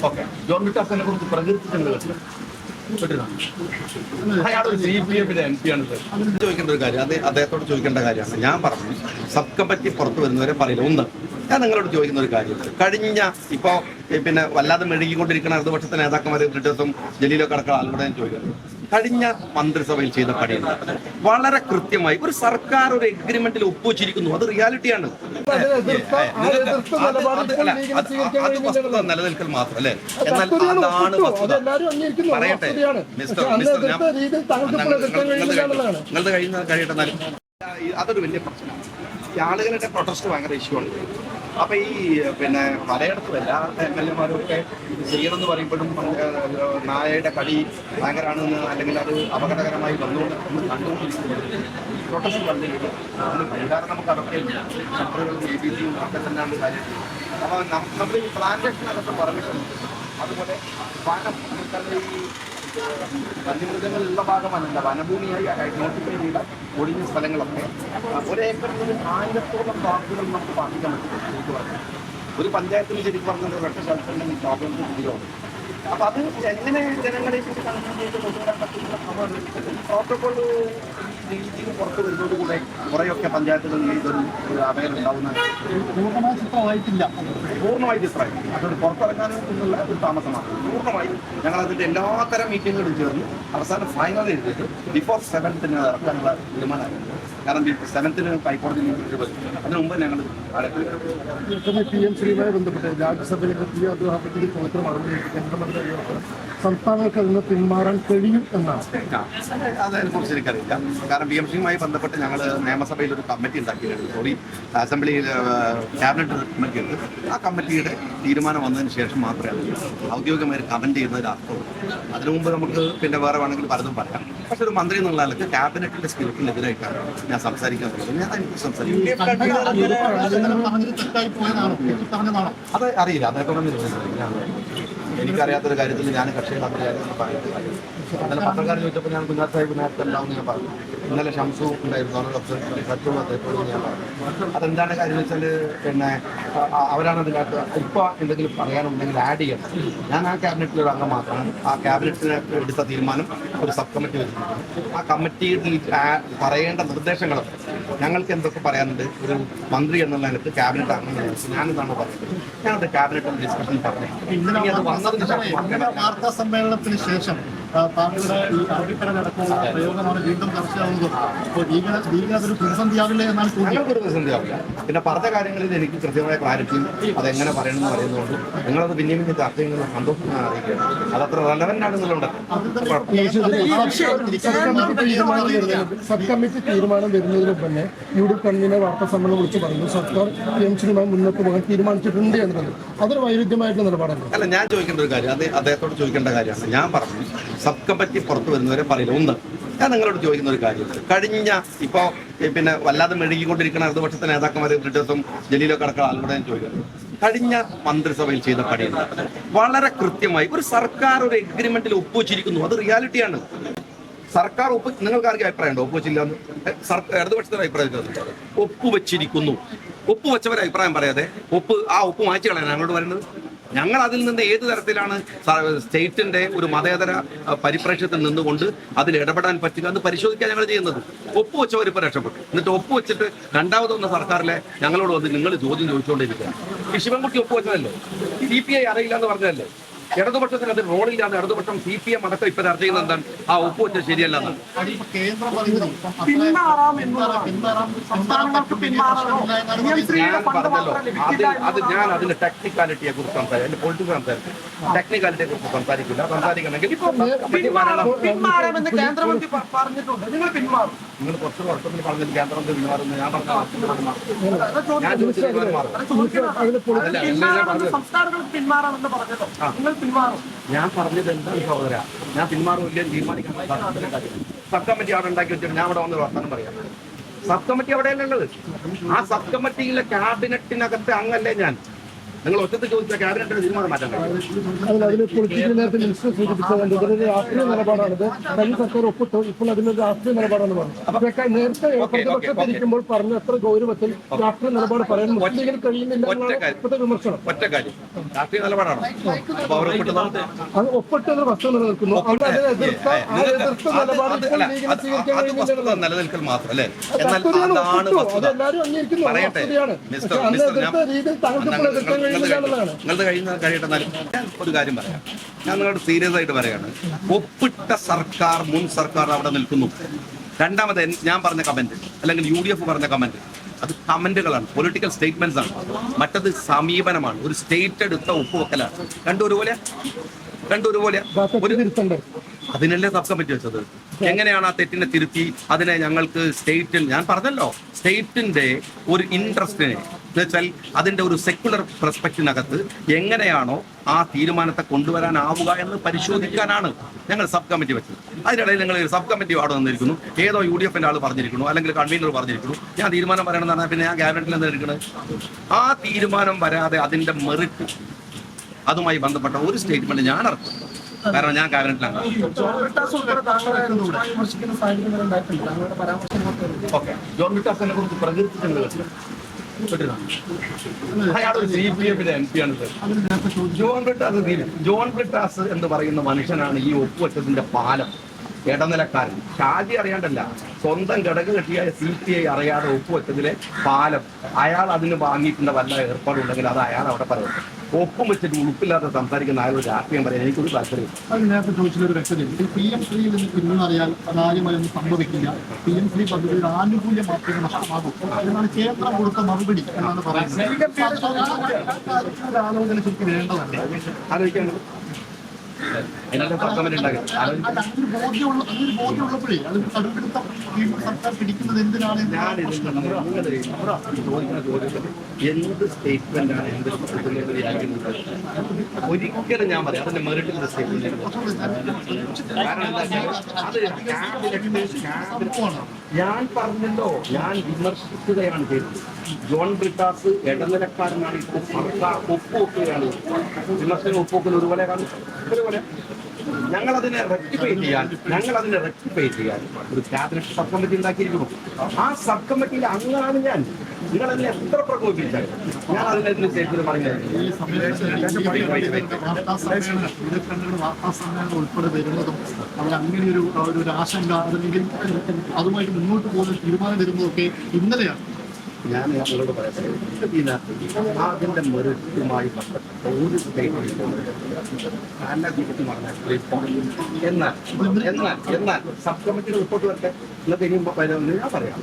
Okay, John വിട്ടാസിനെ കുറിച്ച് പ്രകീർത്തിക്കുന്നത് അയാളൊരു CPM MP ആണ്. ചോദിക്കേണ്ട ഒരു കാര്യം, അദ്ദേഹത്തോട് ചോദിക്കേണ്ട കാര്യമാണ്. ഞാൻ പറഞ്ഞു സബ് കമ്മിറ്റി പുറത്തു വരുന്നവരെ പറയില്ല. ഒന്ന്, ഞാൻ നിങ്ങളോട് ചോദിക്കുന്ന ഒരു കാര്യം, കഴിഞ്ഞ ഇപ്പോൾ പിന്നെ വല്ലാതെ മെഴുകിക്കൊണ്ടിരിക്കുന്ന ഇടതുപക്ഷത്തെ നേതാക്കന്മാരെ ബ്രിട്ടീസും ജലീലൊക്കെ അടക്കം ആളുകളോട് ഞാൻ ചോദിക്കുന്നത്, കഴിഞ്ഞ മന്ത്രിസഭയിൽ ചെയ്ത പണിയുണ്ട് വളരെ കൃത്യമായി ഒരു സർക്കാർ ഒരു എഗ്രിമെന്റിൽ ഒപ്പുവച്ചിരിക്കുന്നു. അത് റിയാലിറ്റിയാണ്. അത് വസ്തുത നിലനിൽക്കൽ മാത്രം അല്ലേ? എന്നാൽ അതാണ് വസ്തുത. പറയട്ടെ നിങ്ങളുടെ കഴിയട്ടെ. എന്നാലും അതൊരു വലിയ പ്രശ്നമാണ്. ഈ ആളുകളുടെ പ്രൊട്ടസ്റ്റ് ഭയങ്കര ഇഷ്യൂ ആണ്. അപ്പൊ ഈ പിന്നെ പലയിടത്തും എല്ലാ MLA-മാരും ഒക്കെ ചെയ്യണമെന്ന് പറയുമ്പോഴും നായയുടെ കടി ഭയങ്കരമാണെന്ന് അല്ലെങ്കിൽ അത് അപകടകരമായി വന്നുകൊണ്ട് നമ്മൾ കണ്ടുകൊണ്ടിരിക്കുന്നത് പ്രൊട്ടസ്റ്റ് വന്നിട്ട് പരിഹാരം നമുക്ക് അതൊക്കെ ശത്രുക്കളും ABCയും ഒക്കെ തന്നെയാണ് കാര്യം. അപ്പൊ നമ്മൾ ഈ പ്ലാന്റേഷൻ അതൊക്കെ പറഞ്ഞിട്ടുണ്ട്. അതുപോലെ വനം ഈ വന്യമൃഗങ്ങളുള്ള ഭാഗമല്ല, വനഭൂമിയായി നോട്ടിഫൈ ചെയ്ത ഒഴിഞ്ഞ സ്ഥലങ്ങളൊക്കെ ഒരേക്കറിൽ 1000-ഓളം വാക്കുകൾ നമുക്ക് പാലിക്കാൻ പറ്റും. ഒരു പഞ്ചായത്തിന് ശരിക്കും പറഞ്ഞത് ഒരൊറ്റ സ്ഥലത്തുണ്ടെങ്കിൽ പ്രോബ്ലംസ് കൂടുതലാണ്. അപ്പൊ അത് എങ്ങനെ ജനങ്ങളെ കൺസൾട്ട് ചെയ്ത് കൊണ്ടുവരാൻ പറ്റുന്ന പ്രോട്ടോകോൾ രീതിയിൽ പുറത്തു വരുന്നതോടുകൂടെ കുറേയൊക്കെ പഞ്ചായത്തുകളിൽ ഇതൊരു അപകടം ഉണ്ടാവുന്ന പൂർണ്ണമായി ചിത്രമായി അതൊരു പുറത്തിറങ്ങാനുള്ള ഒരു താമസമാണ്. പൂർണ്ണമായി ഞങ്ങളതിൻ്റെ എല്ലാത്തരം മീറ്റിങ്ങുകളും ചേർന്ന് അവസാനം ഫൈനൽ എഴുതിയിട്ട് ബിഫോർ 7th ഇറക്കാനുള്ള തീരുമാനമായിരുന്നു. കാരണം 7th ഹൈക്കോടതി അതിനു മുമ്പ് ഞങ്ങൾ PM ശ്രീയുമായി ബന്ധപ്പെട്ട് രാജ്യസഭയിലെ സംസ്ഥാനങ്ങൾക്ക് അതിന് പിന്മാറാൻ കഴിയും എന്നാണ്. അതിനെക്കുറിച്ച് എനിക്കറിയില്ല. കാരണം PM ശ്രീയുമായി ബന്ധപ്പെട്ട് ഞങ്ങൾ നിയമസഭയിൽ ഒരു കമ്മിറ്റി ഉണ്ടാക്കിയിരുന്നു. അസംബ്ലിയിൽ ക്യാബിനറ്റ് കമ്മിറ്റി ഉണ്ട്. ആ കമ്മിറ്റിയുടെ തീരുമാനം വന്നതിന് ശേഷം മാത്രമേ ഔദ്യോഗികമായി കമന്റ് ചെയ്യുന്നതിന് അർത്ഥമുള്ളൂ. അതിനു മുമ്പ് നമുക്ക് പിന്നെ വേറെ വേണമെങ്കിൽ പലതും പറയാം. പക്ഷെ ഒരു മന്ത്രി എന്നുള്ള ആൾക്ക് ക്യാബിനറ്റിന്റെ സ്പിരിറ്റിനെതിരായിട്ടാണ് ഞാൻ സംസാരിക്കാൻ പറ്റുന്നത്. ഞാൻ അതിനെക്കുറിച്ച് സംസാരിക്കും. അത് അറിയില്ല. എനിക്കറിയാത്തൊരു കാര്യത്തിൽ ഞാൻ കക്ഷികളാത്ത കാര്യങ്ങൾ പറയുന്നത്. ഇന്നലെ പത്രക്കാരൻ ചോദിച്ചപ്പോൾ ഞാൻ കുഞ്ഞാർ സാഹിബ് നേരത്തെ ഉണ്ടാവും ഞാൻ പറഞ്ഞു. ഇന്നലെ ഷംസു ഉണ്ടായിരുന്നു, എപ്പോഴും ഞാൻ പറഞ്ഞു. അതെന്താണ് കാര്യം എന്ന് വെച്ചാൽ പിന്നെ അവരാണ് അതിനകത്ത് ഇപ്പോൾ എന്തെങ്കിലും പറയാനുണ്ടെങ്കിൽ ആഡ് ചെയ്യണം. ഞാൻ ആ ക്യാബിനറ്റിലൊരു അംഗം മാത്രമാണ്. ആ ക്യാബിനറ്റിന് എടുത്ത തീരുമാനം ഒരു സബ് കമ്മിറ്റി വെച്ചിട്ടുണ്ട്. ആ കമ്മിറ്റിയിൽ പറയേണ്ട നിർദ്ദേശങ്ങളൊക്കെ ഞങ്ങൾക്ക് എന്തൊക്കെ പറയാനുണ്ട് ഒരു മന്ത്രി എന്നുള്ള എനിക്ക് ക്യാബിനറ്റ് അംഗങ്ങൾ ഞാനെന്താണ് പറയുന്നത്. ഞാനത് ക്യാബിനറ്റ് ഡിസ്കഷൻ പറഞ്ഞു. വാർത്താ സമ്മേളനത്തിന് ശേഷം താങ്കളുടെ ഈ അറബിക്കടലടക്കമുള്ള പ്രയോഗമാണ് വീണ്ടും ചർച്ചയാവുന്നത്. അപ്പോൾ ലീഗിന് അതൊരു പ്രതിസന്ധിയാവില്ലേ എന്നാണ് ഞങ്ങൾക്ക് ഒരു പ്രതിസന്ധിയാവില്ല. പിന്നെ പറഞ്ഞ കാര്യങ്ങളിൽ എനിക്ക് കൃത്യമായ ക്ലാരിറ്റിയും അതെങ്ങനെ പറയണമെന്ന് പറയുന്നതുകൊണ്ട് നിങ്ങളത് പിന്നെയും പിന്നെ ചർച്ച ചെയ്യുന്ന സന്തോഷം ഞാൻ അറിയിക്കുകയാണ്. അതത്ര റെലവൻ്റ് ആണെന്നുള്ളത്. സബ് കമ്മിറ്റി തീരുമാനം വരുന്നതിന് തന്നെ UDF കൺവീനർ വാർത്താ സമ്മേളനം വിളിച്ച് പറഞ്ഞു സർക്കാർ PM ശ്രീയുമായി മുന്നോട്ട് പോകാൻ തീരുമാനിച്ചിട്ടുണ്ട് എന്നുള്ളത് അതൊരു വൈരുദ്ധ്യമായിട്ടുള്ള നിലപാടല്ല. അല്ല, ഞാൻ ചോദിക്കേണ്ട ഒരു കാര്യം, അദ്ദേഹത്തോട് ചോദിക്കേണ്ട കാര്യമാണ്. ഞാൻ പറഞ്ഞു സബ് കമ്മിറ്റി പുറത്തു വരുന്നവരെ പറയില്ല. ഒന്ന്, ഞാൻ നിങ്ങളോട് ചോദിക്കുന്ന ഒരു കാര്യം, കഴിഞ്ഞ ഇപ്പോൾ പിന്നെ വല്ലാതെ മെഴുകിക്കൊണ്ടിരിക്കുന്ന ഇടതുപക്ഷത്തെ നേതാക്കന്മാരെ ബ്രിട്ടീസും ജലീലൊക്കെ അടക്കം ആളുകളോട് ഞാൻ ചോദിക്കുന്നത്, കഴിഞ്ഞ മന്ത്രിസഭയിൽ ചെയ്ത പണിയുണ്ട് വളരെ കൃത്യമായി ഒരു സർക്കാർ ഒരു എഗ്രിമെന്റിൽ ഒപ്പുവച്ചിരിക്കുന്നു. അത് റിയാലിറ്റിയാണ്. സർക്കാർ നിങ്ങൾക്ക് ആർക്കും അഭിപ്രായം ഉണ്ടോ ഒപ്പുവച്ചില്ലാന്ന്? ഇടതുപക്ഷത്തിന്റെ അഭിപ്രായം ഒപ്പുവെച്ചിരിക്കുന്നു. ഒപ്പുവെച്ചവരെ അഭിപ്രായം പറയാതെ ആ ഒപ്പ് മാറ്റി കളയാൻ ഞങ്ങളോട് പറയുന്നത്. ഞങ്ങൾ അതിൽ നിന്ന് ഏത് തരത്തിലാണ് സ്റ്റേറ്റിന്റെ ഒരു മതേതര പരിപ്രേക്ഷ്യത്തിൽ നിന്നുകൊണ്ട് അതിൽ ഇടപെടാൻ പറ്റുക എന്ന് പരിശോധിക്കാൻ ഞങ്ങൾ ചെയ്യുന്നത്. ഒപ്പുവെച്ചവർ ഇപ്പോൾ രക്ഷപ്പെട്ടു. എന്നിട്ട് ഒപ്പുവെച്ചിട്ട് രണ്ടാമത് വന്ന സർക്കാരിലെ ഞങ്ങളോട് വന്ന് നിങ്ങൾ ചോദ്യം ചോദിച്ചുകൊണ്ടിരിക്കുക. ഈ ശിവൻകുട്ടി ഒപ്പുവെച്ചതല്ലേ? CPI അറിയില്ല എന്ന് പറഞ്ഞതല്ലേ? ഇടതുപക്ഷത്തിന് അത് റോളില്ലാതെ ഇടതുപക്ഷം CPM അടക്കം ഇപ്പൊ ചർച്ച ചെയ്യുന്നത് എന്താണ്? ആ ഒപ്പുവെച്ചത് ശരിയല്ല എന്നാണ്. അത് ഞാൻ അതിന്റെ ടെക്നിക്കാലിറ്റിയെ കുറിച്ച് സംസാരിക്കും, അതിന്റെ പൊളിറ്റിക്സ് സംസാരിക്കും. ടെക്നിക്കാലിറ്റിയെ കുറിച്ച് സംസാരിക്കില്ല. സംസാരിക്കണമെങ്കിൽ കേന്ദ്രമന്ത്രി പറഞ്ഞിട്ടുണ്ട് നിങ്ങൾ പിന്മാറും. നിങ്ങൾ കുറച്ച് വർഷത്തിൽ പറഞ്ഞത് കേന്ദ്രമന്ത്രി പിന്മാറുന്നു. ഞാൻ ഞാൻ പറഞ്ഞത് എന്താണ് സഹോദര? ഞാൻ പിന്മാറില്ല തീരുമാനിക്കാൻ സബ് കമ്മിറ്റി അവിടെ ഉണ്ടാക്കി വെച്ചിട്ട് ഞാൻ അവിടെ വന്ന് വർത്തമാനം പറയാം. സബ് കമ്മിറ്റി അവിടെയല്ലേ ഉള്ളത്? ആ സബ് കമ്മിറ്റിയിലെ ക്യാബിനറ്റിനകത്ത് അംഗല്ലേ ഞാൻ. നിങ്ങൾ ഒറ്റത്ത് ചോദിച്ച ക്യാബിനറ്റ് തീരുമാനം മാറ്റാൻ കഴിയും. അതിൽ പൊളിറ്റിക്കൽ നേരത്തെ മിനിസ്റ്റർ സൂചിപ്പിച്ചതുകൊണ്ട് ഇതൊരു രാഷ്ട്രീയ നിലപാടാണിത്. കഴിഞ്ഞ സർക്കാർ ഒപ്പിട്ടു, ഇപ്പോൾ അതിനൊരു രാഷ്ട്രീയ നിലപാടാണ് പറഞ്ഞു. അതൊക്കെ നേരത്തെ പ്രതിപക്ഷത്തിരിക്കുമ്പോൾ പറഞ്ഞ എത്ര ഗൗരവത്തിൽ രാഷ്ട്രീയ നിലപാട് പറയാൻ മുസ്ലിം ലീഗിന് കഴിയുന്നില്ല എന്നാണ് ഇപ്പോഴത്തെ വിമർശനം. ഒറ്റ കാര്യം, രാഷ്ട്രീയ നിലപാടാണ്. അപ്പൊ അവർ അത് ഒപ്പിട്ടൊരു വസ്തു നിലനിൽക്കുന്നു. നിലനിൽക്കൽ മാത്രം അല്ലേ? എന്നാൽ അതാണ് വസ്തുത. പറയട്ടെ നിങ്ങളുടെ കഴിയട്ടെ. എന്നാലും ഞാൻ ഒരു കാര്യം പറയാം, ഞാൻ നിങ്ങളോട് സീരിയസ് ആയിട്ട് പറയാണ്. ഒപ്പിട്ട സർക്കാർ, മുൻ സർക്കാർ അവിടെ നിൽക്കുന്നു. രണ്ടാമത് ഞാൻ പറഞ്ഞ കമന്റ് അല്ലെങ്കിൽ UDF പറഞ്ഞ കമന്റ്, അത് കമന്റുകളാണ്, പൊളിറ്റിക്കൽ സ്റ്റേറ്റ്മെന്റ്സ് ആണ്. മറ്റത് സമീപനമാണ്, ഒരു സ്റ്റേറ്റ് എടുത്ത ഒപ്പുവെക്കലാണ്. രണ്ടും ഒരുപോലെ. അതിനല്ലേ സബ് കമ്മിറ്റി വെച്ചത്. എങ്ങനെയാണ് ആ തെറ്റിനെ തിരുത്തി അതിനെ ഞങ്ങൾക്ക് സ്റ്റേറ്റിൽ, ഞാൻ പറഞ്ഞല്ലോ, സ്റ്റേറ്റിന്റെ ഒരു ഇൻട്രസ്റ്റിനെ എന്നുവെച്ചാൽ അതിന്റെ ഒരു സെക്യുലർ പെർസ്പെക്റ്റിനകത്ത് എങ്ങനെയാണോ ആ തീരുമാനത്തെ കൊണ്ടുവരാനാവുക എന്ന് പരിശോധിക്കാനാണ് ഞങ്ങൾ സബ് കമ്മിറ്റി വെച്ചത്. അതിനിടയിൽ നിങ്ങൾ സബ് കമ്മിറ്റി അവിടെ വന്നിരിക്കുന്നു, ഏതോ UDF ആൾ പറഞ്ഞിരിക്കുന്നു, അല്ലെങ്കിൽ കൺവീനർ പറഞ്ഞിരിക്കുന്നു, ഞാൻ തീരുമാനം പറയണമെന്ന് പറഞ്ഞാൽ പിന്നെ ഞാൻ ക്യാബിനറ്റിൽ എന്തായിരിക്കുന്നത്? ആ തീരുമാനം വരാതെ അതിന്റെ മെറിറ്റ് അതുമായി ബന്ധപ്പെട്ട ഒരു സ്റ്റേറ്റ്മെന്റ് ഞാൻ ഇറക്കും. കാരണം ഞാൻ ക്യാബിനറ്റിലാണ്. ഓക്കെ, ജോൺ ബ്രിട്ടാസിനെ കുറിച്ച് പ്രകീർത്തിച്ചിട്ടുണ്ട്. അയാളൊരു CPF-ന്റെ MP ആണ്. ജോൺ ബ്രിട്ടാസ് എന്ന് പറയുന്ന മനുഷ്യനാണ് ഈ ഒപ്പുവെച്ചതിന്റെ പാലം. ഇടനിലക്കാരൻ ഷാജി അറിയാണ്ടല്ല, സ്വന്തം ഘടക കെട്ടിയായ CPI അറിയാതെ ഒപ്പുവെച്ചതിലെ പാലം. അയാൾ അതിന് വാങ്ങിയിട്ടുള്ള വല്ല ഏർപ്പാടുണ്ടെങ്കിൽ അത് അയാൾ അവിടെ പറയും. ഒപ്പം വെച്ചിട്ട് ഉളുപ്പില്ലാതെ സംസാരിക്കുന്ന അയാളൊരു രാഷ്ട്രീയം പറയാൻ എനിക്കൊരു താല്പര്യം. അത് നേരത്തെ ചോദിച്ചൊരു വ്യക്തത, PM3 നിന്ന് പിന്മാറിയാൽ കാര്യമായൊന്നും സംഭവിക്കില്ല, PM3 പദ്ധതിയുടെ ആനുകൂല്യം മാത്രമേ നഷ്ടമാകൂ എന്നാണ് കേന്ദ്രം കൊടുത്ത മറുപടി എന്നാണ് പറയുന്നത്. ആലോചന ശരിക്കും വേണ്ടതല്ലേ? ആലോചിക്കാൻ ബോധ്യമുള്ളപ്പോഴേ അത് കടുപ്പെടുത്ത സർക്കാർ പിടിക്കുന്നത് എന്തിനാണ്? എന്ത് സ്റ്റേറ്റ്മെന്റ് ആണ് ഒരിക്കലും ഞാൻ പറയാം അതിന്റെ മെറിറ്റ് സ്റ്റേറ്റ്മെന്റ്. ഞാൻ പറഞ്ഞല്ലോ, ഞാൻ വിമർശിക്കുകയാണ് ചെയ്തത്. ജോൺ ബ്രിട്ടാസ് ഇടനിലക്കാരനാണ്. ഇപ്പോൾ സർക്കാർ ഒപ്പുവെക്കുകയാണ്. വിമർശനം ഒപ്പുവെക്കുന്ന ഒരുപോലെ കാണും. ഞങ്ങളതിനെ റെക്ടിഫൈ ചെയ്യാൻ ഒരു ക്യാബിനറ്റ് സബ് കമ്മിറ്റി ഉണ്ടാക്കിയിരിക്കുന്നു. ആ സബ് കമ്മിറ്റിയിൽ അംഗമാണ് ഞാൻ. നിങ്ങൾ അതിനെ എത്ര പ്രകോപിപ്പിച്ചാൽ ഞാൻ അതിനെ സ്റ്റേറ്റിൽ പറയുന്നത്. വാർത്താ സമ്മേളനം ഉൾപ്പെടെ വരുന്നതും അവരങ്ങനെ ഒരു ആശങ്ക അല്ലെങ്കിൽ അതുമായിട്ട് മുന്നോട്ട് പോകുന്ന തീരുമാനം വരുന്നതൊക്കെ ഇന്നലെയാണ്. ഞാൻ നിങ്ങളോട് പറയട്ടെ, അതിന്റെ മെറിറ്റുമായി ബന്ധപ്പെട്ട ഒരു സ്റ്റേറ്റ്മെന്റ് എന്നാൽ സബ് കമ്മിറ്റിയുടെ റിപ്പോർട്ട് വരട്ടെ. എന്നിട്ട് ഇനിയും ഞാൻ പറയാം.